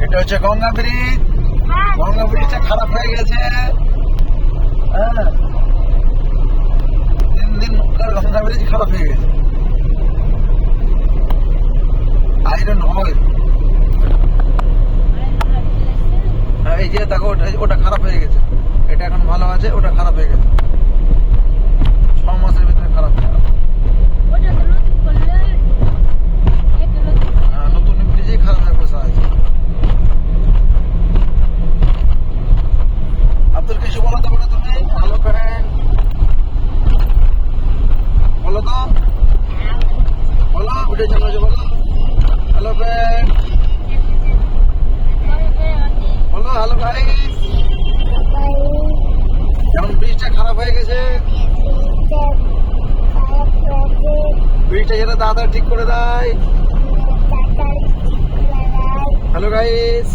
এটা হচ্ছে গঙ্গা ব্রিজ। গঙ্গা ব্রিজটা খারাপ হয়ে গেছে। হ্যাঁ, দিন গঙ্গা ব্রিজ খারাপ হয়ে গেছে। আয়রন হয়। হ্যাঁ, এই যে দেখো ওটা খারাপ হয়ে গেছে। এটা এখন ভালো আছে, ওটা খারাপ হয়ে গেছে। 6 মাসের ভিতরে খারাপ হয়ে গেল। হ্যাঁ, নতুন ব্রিজেই খারাপ হয়ে বসে আছে। আব্দুল কিছু বলো তো তুমি, ভালো করেন বলো তো, বলো উঠে চলো, বলো হ্যালো ফ্রেন্ড, বলো হ্যালো গাইস। যেমন ব্রিজটা খারাপ হয়ে গেছে, ব্রিজটা যেটা দাদা ঠিক করে দেয়। Hello guys.